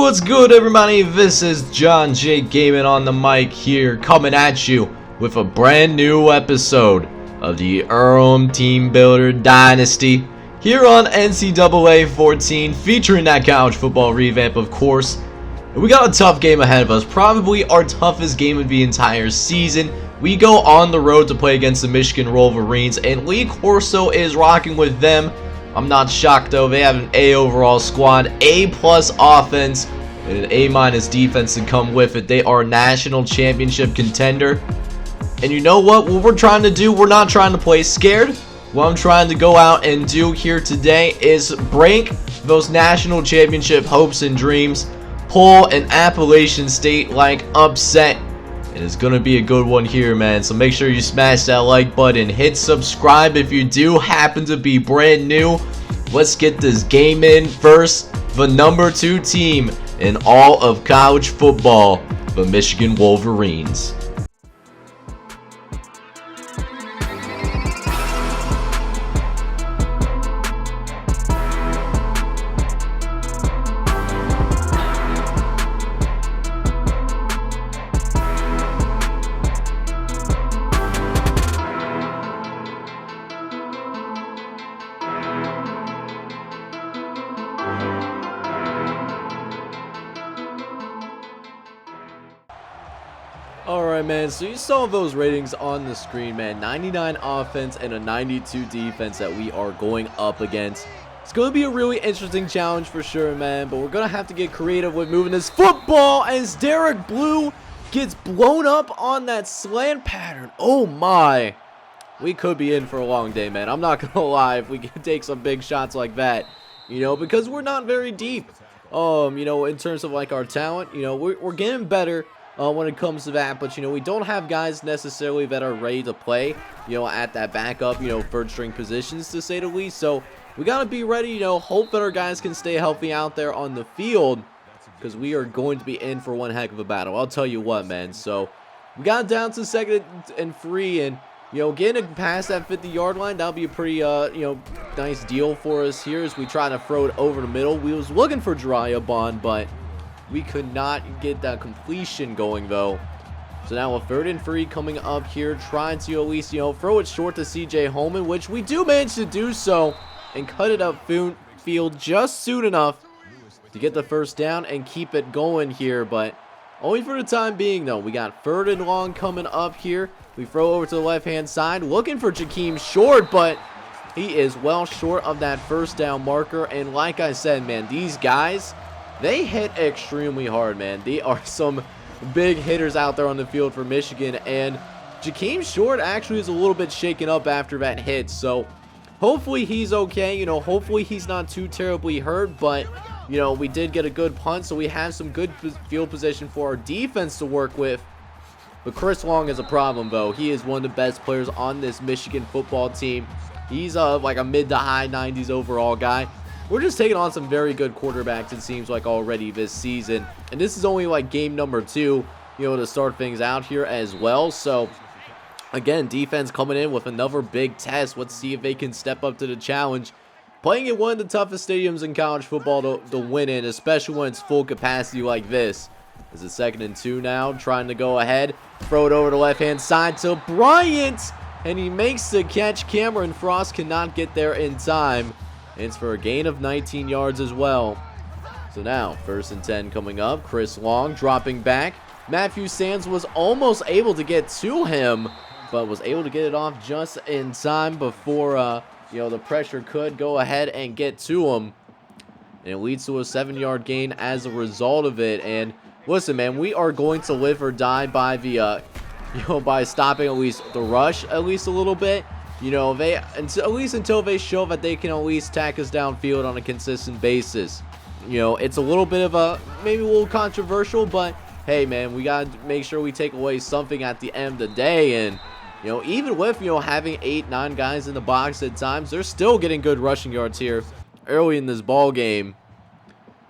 What's good, everybody? This is John J. Gaming on the mic here, coming at you with a brand new episode of the Earlham Teambuilder Dynasty here on NCAA 14, featuring that college football revamp, of course. And we got a tough game ahead of us, probably our toughest game of the entire season. We go on the road to play against the Michigan Wolverines, and Lee Corso is rocking with them. I'm not shocked though. They have an A overall squad, A+ offense, and an A- defense to come with it. They are a national championship contender. And you know what we're trying to do? We're not trying to play scared. What I'm trying to go out and do here today is break those national championship hopes and dreams. Pull an Appalachian State-like upset. And it's going to be a good one here, man. So make sure you smash that like button. Hit subscribe if you do happen to be brand new. Let's get this game in. First, the number 2 team in all of college football, the Michigan Wolverines. Alright, man, so you saw those ratings on the screen, man. 99 offense and a 92 defense that we are going up against. It's going to be a really interesting challenge for sure, man, but we're going to have to get creative with moving this football as Derek Blue gets blown up on that slant pattern. Oh my, we could be in for a long day, man. I'm not going to lie, if we can take some big shots like that, you know, because we're not very deep, you know, in terms of like our talent. You know, we're getting better when it comes to that, but you know, we don't have guys necessarily that are ready to play, you know, at that backup, you know, third string positions, to say the least. So we got to be ready, you know, hope that our guys can stay healthy out there on the field, because we are going to be in for one heck of a battle, I'll tell you what, man. So we got down to 2nd and 3, and you know, getting past that 50-yard line, that'll be a pretty you know, nice deal for us here as we try to throw it over the middle. We was looking for Bond, but we could not get that completion going though. So now a 3rd and 3 coming up here, trying to at least, you know, throw it short to CJ Holman, which we do manage to do so, and cut it up field just soon enough to get the first down and keep it going here, but only for the time being though. We got 3rd and long coming up here. We throw over to the left-hand side, looking for Jakeem Short, but he is well short of that first down marker. And like I said, man, these guys, they hit extremely hard, man. They are some big hitters out there on the field for Michigan, and Jakeem Short actually is a little bit shaken up after that hit, so hopefully he's okay. You know, hopefully he's not too terribly hurt, but you know, we did get a good punt, so we have some good field position for our defense to work with. But Chris Long is a problem, though. He is one of the best players on this Michigan football team. He's like a mid to high 90s overall guy. We're just taking on some very good quarterbacks, it seems like, already this season. And this is only like game number 2, you know, to start things out here as well. So, again, defense coming in with another big test. Let's see if they can step up to the challenge. Playing in one of the toughest stadiums in college football to win in, especially when it's full capacity like this. This is 2nd and 2 now, trying to go ahead. Throw it over the left-hand side to Bryant, and he makes the catch. Cameron Frost cannot get there in time. It's for a gain of 19 yards as well. So now, 1st and 10 coming up. Chris Long dropping back. Matthew Sands was almost able to get to him, but was able to get it off just in time before, you know, the pressure could go ahead and get to him. And it leads to a 7-yard gain as a result of it. And listen, man, we are going to live or die by the, you know, by stopping at least the rush at least a little bit. You know, at least until they show that they can at least tack us downfield on a consistent basis. You know, it's a little bit of maybe a little controversial, but hey, man, we got to make sure we take away something at the end of the day. And, you know, even with, you know, having 8-9 guys in the box at times, they're still getting good rushing yards here early in this ball game.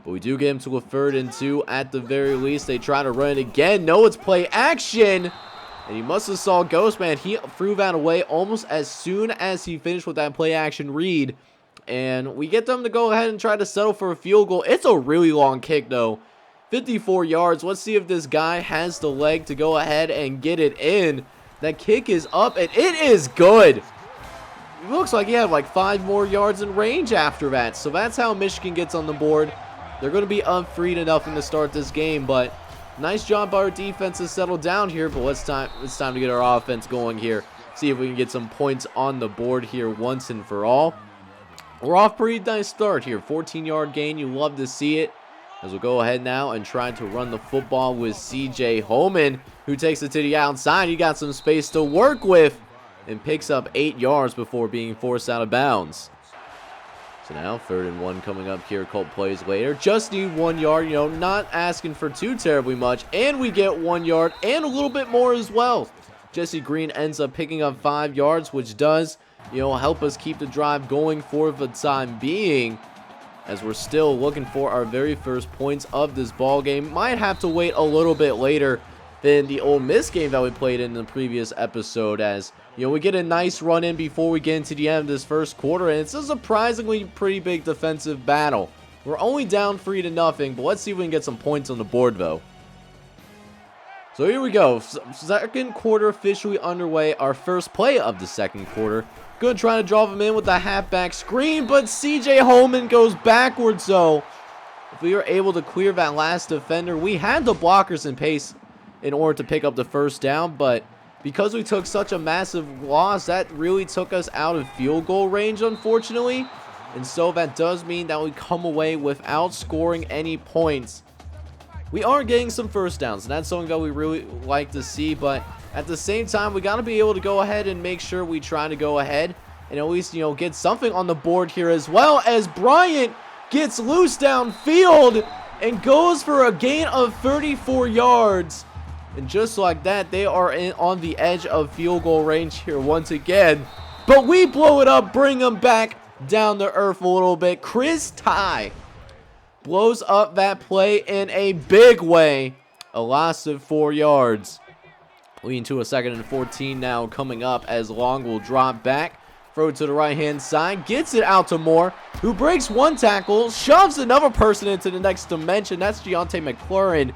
But we do get him to a 3rd and 2 at the very least. They try to run it again. No, it's play action. And he must have saw Ghost, man. He threw that away almost as soon as he finished with that play action read. And we get them to go ahead and try to settle for a field goal. It's a really long kick, though. 54 yards. Let's see if this guy has the leg to go ahead and get it in. That kick is up, and it is good. It looks like he had like 5 more yards in range after that. So that's how Michigan gets on the board. They're going to be up 3-0 to start this game, but nice job by our defense to settle down here. But it's time to get our offense going here. See if we can get some points on the board here once and for all. We're off pretty nice start here. 14-yard gain. You love to see it. As we'll go ahead now and try to run the football with C.J. Holman, who takes it to the outside. He got some space to work with and picks up 8 yards before being forced out of bounds. So now 3rd and 1 coming up here. Couple plays later. Just need 1 yard. You know, not asking for too terribly much. And we get 1 yard and a little bit more as well. Jesse Green ends up picking up 5 yards, which does, you know, help us keep the drive going for the time being, as we're still looking for our very first points of this ball game. Might have to wait a little bit later than the Ole Miss game that we played in the previous episode, as, you know, we get a nice run in before we get into the end of this first quarter, and it's a surprisingly pretty big defensive battle. We're only down 3-0, but let's see if we can get some points on the board though. So here we go. Second quarter officially underway. Our first play of the second quarter. Good trying to draw him in with the halfback screen, but C.J. Holman goes backwards though. If we were able to clear that last defender, we had the blockers in pace in order to pick up the first down, but because we took such a massive loss, that really took us out of field goal range, unfortunately. And so that does mean that we come away without scoring any points. We are getting some first downs, and that's something that we really like to see, but at the same time, we got to be able to go ahead and make sure we try to go ahead and at least, you know, get something on the board here, as well as Bryant gets loose downfield and goes for a gain of 34 yards. And just like that, they are on the edge of field goal range here once again. But we blow it up, bring them back down to earth a little bit. Chris Ty blows up that play in a big way. A loss of 4 yards. Leading to a 2nd and 14 now coming up, as Long will drop back. Throw it to the right-hand side. Gets it out to Moore, who breaks 1 tackle. Shoves another person into the next dimension. That's Deontay McLaurin.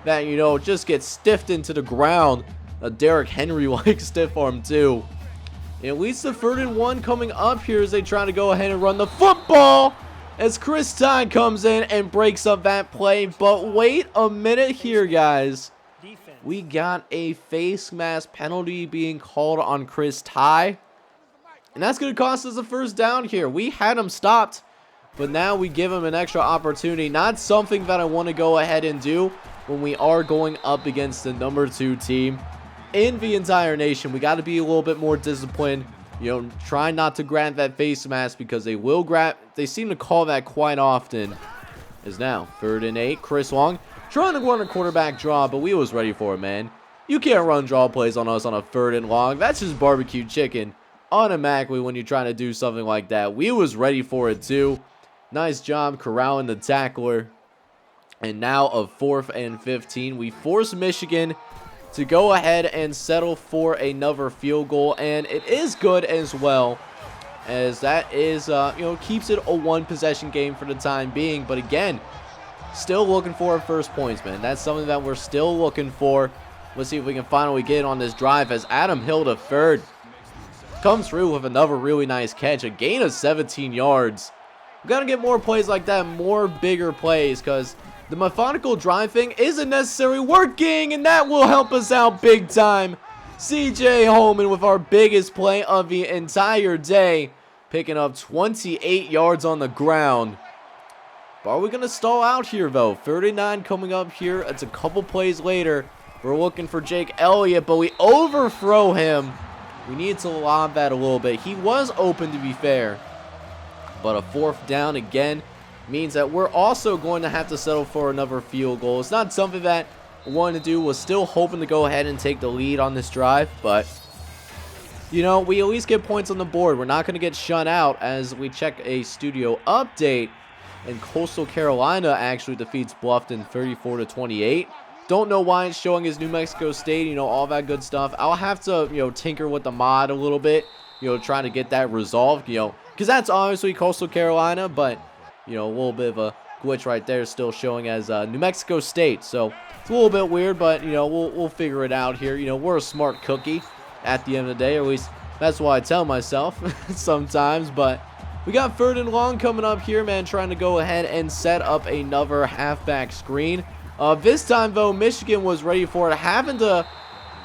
That, you know, just gets stiffed into the ground. A Derrick Henry-like stiff arm, too. And at least the 3rd and 1 coming up here as they try to go ahead and run the football, as Chris Ty comes in and breaks up that play. But wait a minute here, guys. We got a face mask penalty being called on Chris Ty. And that's going to cost us a first down here. We had him stopped, but now we give him an extra opportunity. Not something that I want to go ahead and do when we are going up against the number 2 team in the entire nation. We got to be a little bit more disciplined. You know, try not to grab that face mask, because they will grab. They seem to call that quite often. Is now 3rd and 8. Chris Long trying to run a quarterback draw, but we was ready for it, man. You can't run draw plays on us on a 3rd and long. That's just barbecue chicken automatically when you're trying to do something like that. We was ready for it too. Nice job corralling the tackler. And now a 4th and 15. We force Michigan to go ahead and settle for another field goal, and it is good as well, as that is, you know, keeps it a 1-possession game for the time being. But again, still looking for our first points, man. That's something that we're still looking for. Let's see if we can finally get on this drive, as Adam Hill, the 3rd, comes through with another really nice catch, a gain of 17 yards. We got to get more plays like that, more bigger plays, because the methodical drive thing isn't necessarily working, and that will help us out big time. C.J. Holman with our biggest play of the entire day, picking up 28 yards on the ground. But are we going to stall out here, though? 39 coming up here. It's a couple plays later. We're looking for Jake Elliott, but we overthrow him. We need to lob that a little bit. He was open, to be fair. But a 4th down again means that we're also going to have to settle for another field goal. It's not something that I wanted to do. Was still hoping to go ahead and take the lead on this drive, but you know, we at least get points on the board. We're not going to get shut out, as we check a studio update, and Coastal Carolina actually defeats Bluffton 34-28. Don't know why it's showing as New Mexico State, you know, all that good stuff. I'll have to, you know, tinker with the mod a little bit, you know, trying to get that resolved, you know, because that's obviously Coastal Carolina, but you know, a little bit of a glitch right there is still showing as New Mexico State. So it's a little bit weird, but, you know, we'll figure it out here. You know, we're a smart cookie at the end of the day, or at least that's what I tell myself sometimes. But we got 3rd and long coming up here, man, trying to go ahead and set up another halfback screen. This time, though, Michigan was ready for it, having to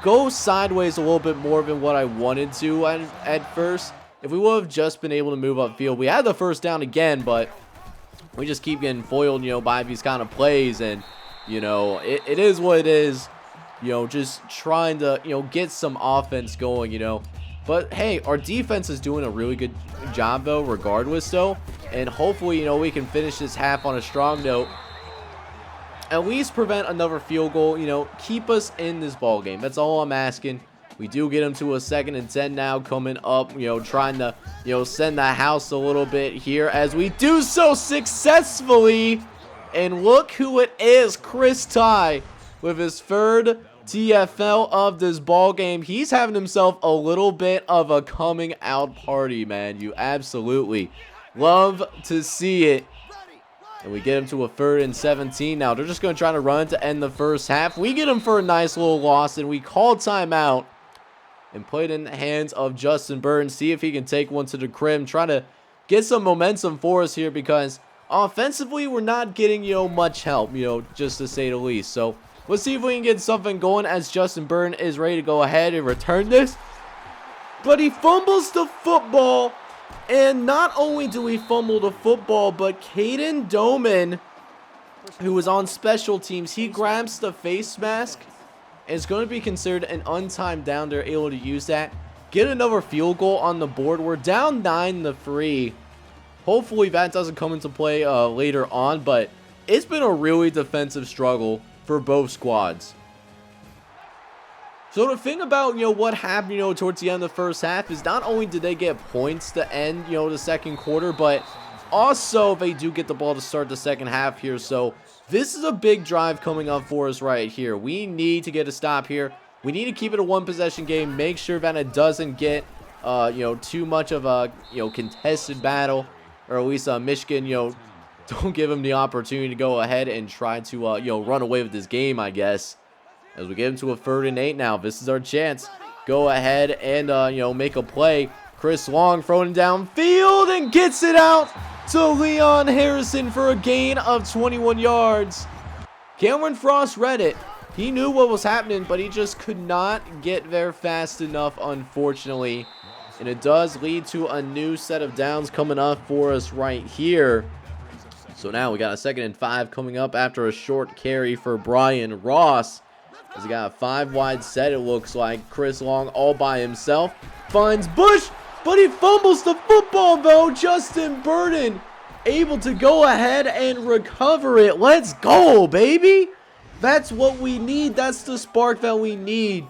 go sideways a little bit more than what I wanted to at first. If we would have just been able to move upfield, we had the first down again, but we just keep getting foiled, you know, by these kind of plays. And, you know, it is what it is, you know, just trying to, you know, get some offense going, you know. But, hey, our defense is doing a really good job, though, regardless, though. And hopefully, you know, we can finish this half on a strong note. At least prevent another field goal, you know, keep us in this ball game. That's all I'm asking. We do get them to a 2nd and 10 now coming up, you know, trying to, you know, send the house a little bit here as we do so successfully. And look who it is, Chris Ty, with his 3rd TFL of this ball game. He's having himself a little bit of a coming out party, man. You absolutely love to see it. And we get him to a 3rd and 17 now. They're just going to try to run to end the first half. We get him for a nice little loss, and we call timeout and play it in the hands of Justin Burns. See if he can take one to the crib. Try to get some momentum for us here, because offensively, we're not getting, you know, much help, you know, just to say the least. So let's see if we can get something going as Justin Burns is ready to go ahead and return this. But he fumbles the football. And not only do we fumble the football, but Caden Doman, who was on special teams, he grabs the face mask. And it's going to be considered an untimed down. They're able to use that. Get another field goal on the board. We're down 9-3. Hopefully that doesn't come into play later on. But it's been a really defensive struggle for both squads. So the thing about, you know, what happened, you know, towards the end of the first half is not only did they get points to end, you know, the second quarter, but also they do get the ball to start the second half here. So this is a big drive coming up for us right here. We need to get a stop here. We need to keep it a 1-possession game. Make sure that it doesn't get, you know, too much of a, you know, contested battle, or at least Michigan, you know, don't give them the opportunity to go ahead and try to, you know, run away with this game, I guess. As we get into a 3rd and 8 now, this is our chance. Go ahead and, you know, make a play. Chris Long throwing it downfield and gets it out to Leon Harrison for a gain of 21 yards. Cameron Frost read it. He knew what was happening, but he just could not get there fast enough, unfortunately. And it does lead to a new set of downs coming up for us right here. So now we got a 2nd and 5 coming up after a short carry for Brian Ross. As he got a 5-wide set, it looks like. Chris Long all by himself. Finds Bush, but he fumbles the football, though. Justin Burden able to go ahead and recover it. Let's go, baby. That's what we need. That's the spark that we need.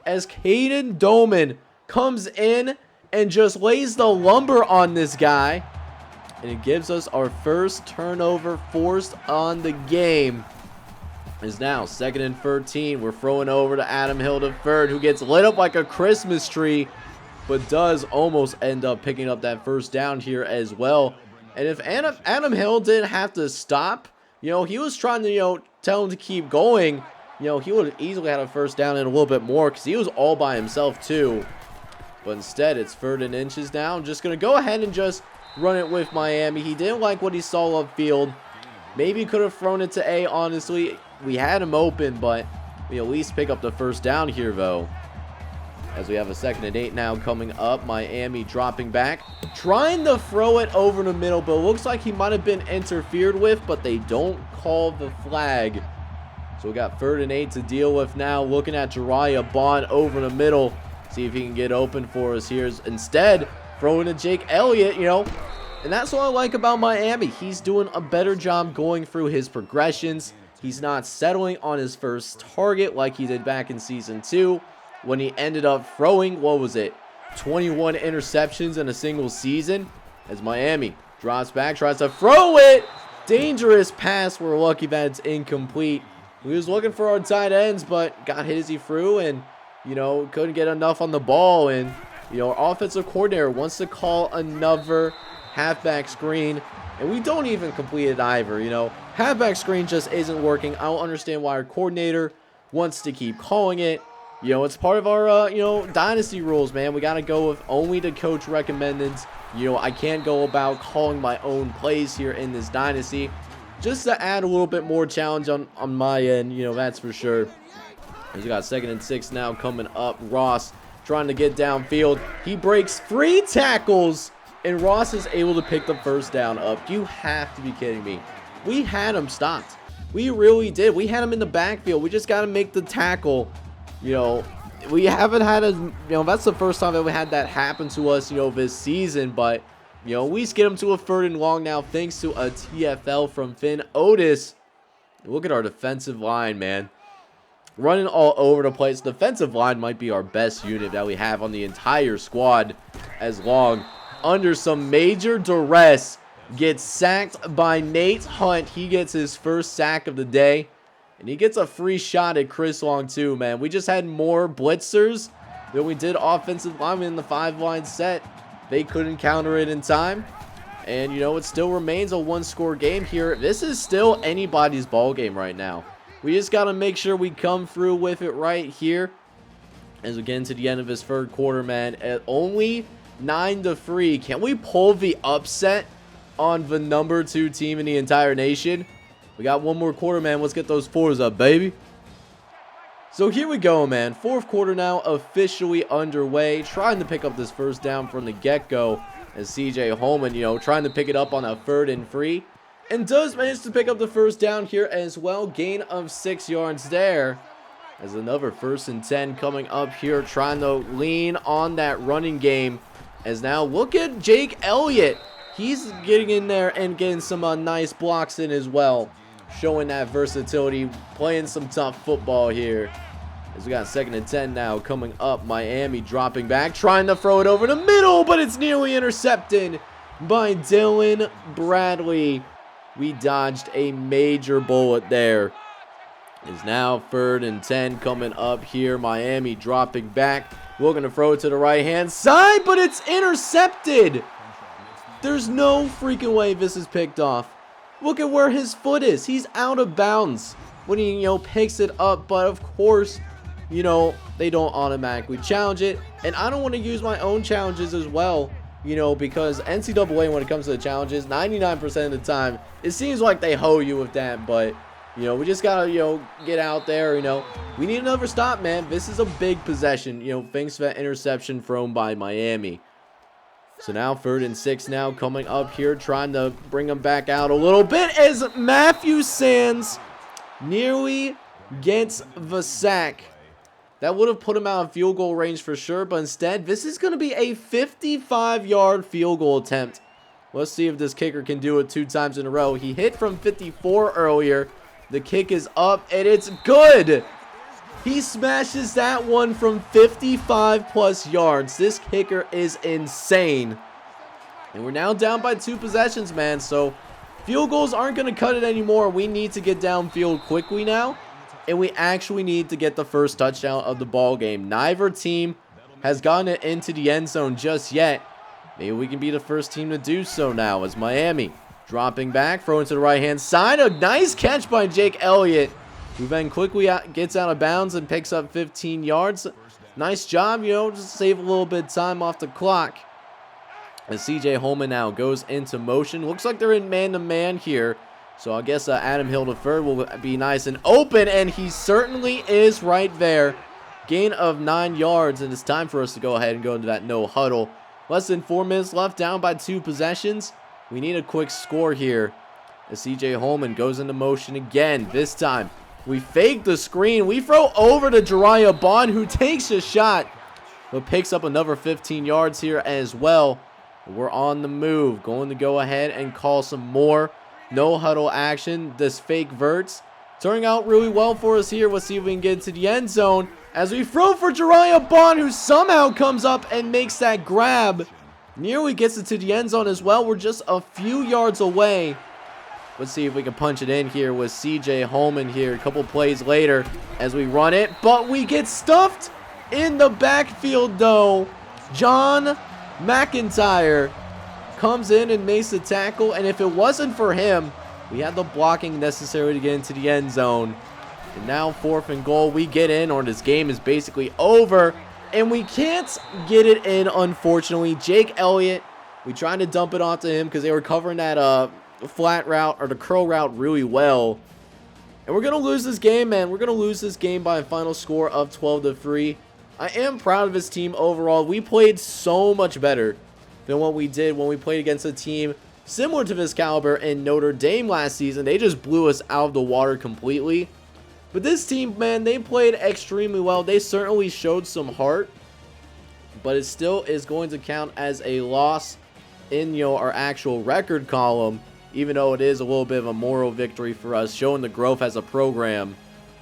As Caden Doman comes in and just lays the lumber on this guy. And it gives us our first turnover forced on the game. Is now 2nd and 13. We're throwing over to Adam Hill the 3rd, who gets lit up like a Christmas tree, but does almost end up picking up that first down here as well. And if Adam Hill didn't have to stop, you know, he was trying to, you know, tell him to keep going, you know, he would have easily had a first down and a little bit more, because he was all by himself too. But instead, it's 3rd and inches now. I'm just going to go ahead and just run it with Miami. He didn't like what he saw upfield. Maybe could have thrown it to A, honestly. We had him open, but we at least pick up the first down here, though. As we have a 2nd and 8 now coming up. Miami dropping back. Trying to throw it over the middle, but it looks like he might have been interfered with, but they don't call the flag. So we got 3rd and 8 to deal with now. Looking at Jariah Bond over the middle. See if he can get open for us here. Instead, throwing to Jake Elliott, you know. And that's what I like about Miami. He's doing a better job going through his progressions. He's not settling on his first target like he did back in Season 2 when he ended up throwing, what was it, 21 interceptions in a single season. As Miami drops back, tries to throw it. Dangerous pass. We're lucky that it's incomplete. We was looking for our tight ends, but got hit as he threw and, you know, couldn't get enough on the ball. And, you know, our offensive coordinator wants to call another halfback screen. And we don't even complete it either, you know. Halfback screen just isn't working. I don't understand why our coordinator wants to keep calling it. You know, it's part of our, you know, dynasty rules, man. We got to go with only the coach recommended. You know, I can't go about calling my own plays here in this dynasty. Just to add a little bit more challenge on my end, you know, that's for sure. As we got 2nd and 6 now coming up. Ross trying to get downfield. He breaks 3 tackles, and Ross is able to pick the first down up. You have to be kidding me. We had him stopped. We really did. We had him in the backfield. We just got to make the tackle. You know, we haven't had a, you know, that's the first time that we had that happen to us, you know, this season. But, you know, we just get him to a 3rd and long now thanks to a TFL from Finn Otis. Look at our defensive line, man. Running all over the place. Defensive line might be our best unit that we have on the entire squad. As Long, under some major duress, gets sacked by Nate Hunt. He gets his first sack of the day. And he gets a free shot at Chris Long too, man. We just had more blitzers than we did offensive linemen in the 5-line set. They couldn't counter it in time. And, you know, it still remains a 1-score game here. This is still anybody's ball game right now. We just got to make sure we come through with it right here. As we get into the end of this 3rd quarter, man. At only 9-3. Can we pull the upset on the number 2 team in the entire nation? We got one more quarter, man. Let's get those 4s up, baby. So here we go, man. 4th quarter now officially underway. Trying to pick up this first down from the get-go. As CJ Holman, you know, trying to pick it up on a 3rd and 3. And does manage to pick up the first down here as well. Gain of 6 yards there. As another 1st and 10 coming up here. Trying to lean on that running game. As now, look at Jake Elliott. He's getting in there and getting some nice blocks in as well. Showing that versatility. Playing some tough football here. As we got 2nd and 10 now coming up. Miami dropping back. Trying to throw it over the middle. But it's nearly intercepted by Dylan Bradley. We dodged a major bullet there. It's now 3rd and 10 coming up here. Miami dropping back. We're going to throw it to the right-hand side, but it's intercepted. There's no freaking way this is picked off. Look at where his foot is. He's out of bounds when he, you know, picks it up. But, of course, you know, they don't automatically challenge it. And I don't want to use my own challenges as well. You know, because NCAA, when it comes to the challenges, 99% of the time, it seems like they hoe you with that. But, you know, we just got to, you know, get out there, you know. We need another stop, man. This is a big possession, you know, thanks to that interception thrown by Miami. So now 3rd and 6 now coming up here, trying to bring them back out a little bit as Matthew Sands nearly gets the sack. That would have put him out of field goal range for sure, but instead, this is going to be a 55-yard field goal attempt. Let's see if this kicker can do it 2 times in a row. He hit from 54 earlier. The kick is up, and it's good. He smashes that one from 55-plus yards. This kicker is insane. And we're now down by 2 possessions, man, so field goals aren't going to cut it anymore. We need to get downfield quickly now. And we actually need to get the first touchdown of the ball game. Neither team has gotten it into the end zone just yet. Maybe we can be the first team to do so now as Miami dropping back, throwing to the right-hand side. A nice catch by Jake Elliott, who then quickly gets out of bounds and picks up 15 yards. Nice job, you know, just save a little bit of time off the clock. As CJ Holman now goes into motion. Looks like they're in man-to-man here. So I guess Adam Hill III will be nice and open, and he certainly is right there. Gain of 9 yards, and it's time for us to go ahead and go into that no huddle. Less than 4 minutes left, down by 2 possessions. We need a quick score here. As CJ Holman goes into motion again. This time, we fake the screen. We throw over to Jariah Bond, who takes a shot, but picks up another 15 yards here as well. We're on the move. Going to go ahead and call some more no huddle action. This fake verts turning out really well for us here. Let's see if we can get into the end zone as we throw for Jariah Bond, who somehow comes up and makes that grab. Nearly gets it to the end zone as well. We're just a few yards away. Let's see if we can punch it in here with CJ Holman here a couple plays later as we run it. But we get stuffed in the backfield though. John McIntyre comes in and makes the tackle, and if it wasn't for him, we had the blocking necessary to get into the end zone. And now 4th and goal, we get in, or this game is basically over, and we can't get it in, unfortunately. Jake Elliott, we tried to dump it onto him because they were covering that flat route, or the curl route, really well. And we're going to lose this game, man. We're going to lose this game by a final score of 12-3. I am proud of his team overall. We played so much better than what we did when we played against a team similar to this caliber in Notre Dame last season. They just blew us out of the water completely. But this team, man, they played extremely well. They certainly showed some heart, but it still is going to count as a loss in, our actual record column, even though it is a little bit of a moral victory for us, showing the growth as a program.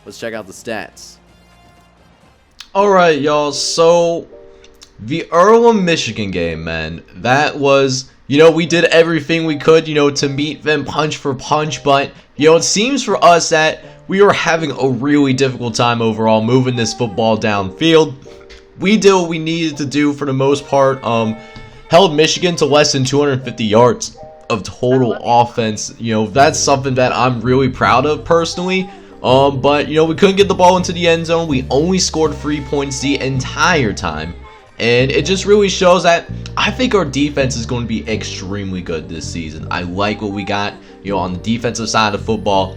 Let's check out the stats. Alright, y'all, so the Earlham, Michigan game, man, that was, we did everything we could, to meet them punch for punch, but, it seems for us that we were having a really difficult time overall moving this football downfield. We did what we needed to do for the most part, held Michigan to less than 250 yards of total offense. That's something that I'm really proud of personally. But, we couldn't get the ball into the end zone. We only scored 3 points the entire time. And it just really shows that I think our defense is going to be extremely good this season. I like what we got, on the defensive side of football.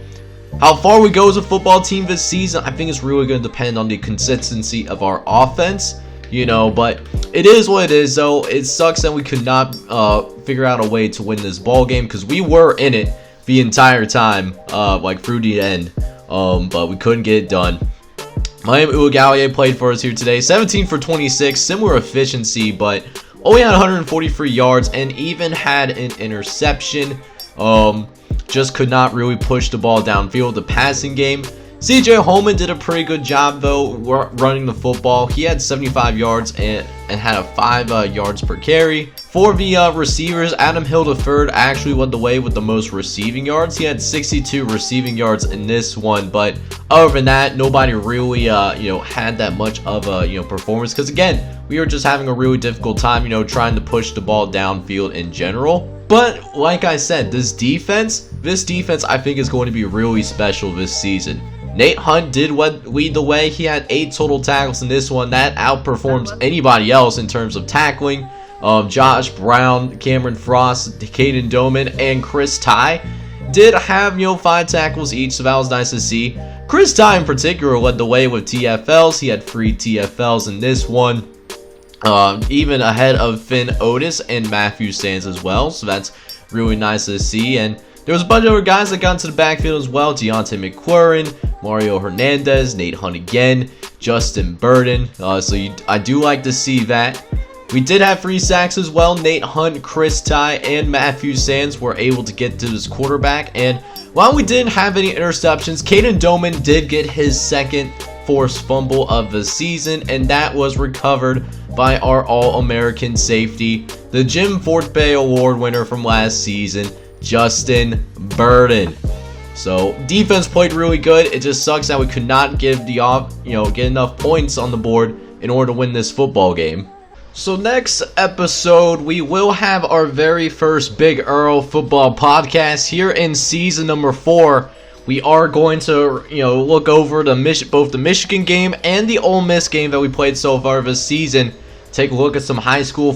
How far we go as a football team this season, I think it's really going to depend on the consistency of our offense. But it is what it is, though. It sucks that we could not figure out a way to win this ball game, because we were in it the entire time, through the end. But we couldn't get it done. Miami Ugallier played for us here today. 17 for 26, similar efficiency, but only had 143 yards and even had an interception. Just could not really push the ball downfield. The passing game, CJ Holman did a pretty good job, though, running the football. He had 75 yards and had a 5 yards per carry. For the receivers, Adam Hill III actually led the way with the most receiving yards. He had 62 receiving yards in this one, but other than that, nobody really, had that much of a, performance. Because again, we were just having a really difficult time, trying to push the ball downfield in general. But like I said, this defense, I think is going to be really special this season. Nate Hunt did lead the way. He had 8 total tackles in this one. That outperforms anybody else in terms of tackling. Josh Brown, Cameron Frost, Caden Doman, and Chris Ty did have, 5 tackles each, so that was nice to see. Chris Ty in particular led the way with TFLs. He had 3 TFLs in this one. Even ahead of Finn Otis and Matthew Sands as well, so that's really nice to see. And there was a bunch of other guys that got into the backfield as well. Deontay McQuarrin, Mario Hernandez, Nate Hunt again, Justin Burden. I do like to see that. We did have 3 sacks as well. Nate Hunt, Chris Ty, and Matthew Sands were able to get to his quarterback. And while we didn't have any interceptions, Caden Doman did get his second forced fumble of the season, and that was recovered by our All-American safety, the Jim Fortbay Award winner from last season, Justin Burden. So defense played really good. It just sucks that we could not get enough points on the board in order to win this football game. So next episode, we will have our very first Big Earl football podcast here in season number 4. We are going to, look over both the Michigan game and the Ole Miss game that we played so far this season. Take a look at some high school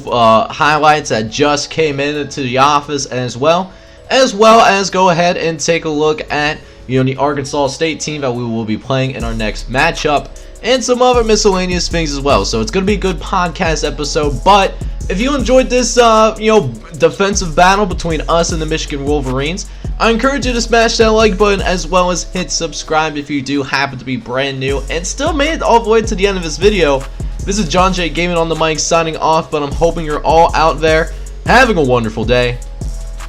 highlights that just came into the office as well as go ahead and take a look at, the Arkansas State team that we will be playing in our next matchup, and some other miscellaneous things as well. So it's going to be a good podcast episode. But if you enjoyed this, defensive battle between us and the Michigan Wolverines, I encourage you to smash that like button as well as hit subscribe if you do happen to be brand new and still made it all the way to the end of this video. This is John J. Gaming on the mic signing off, but I'm hoping you're all out there having a wonderful day.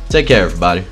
Take care, everybody.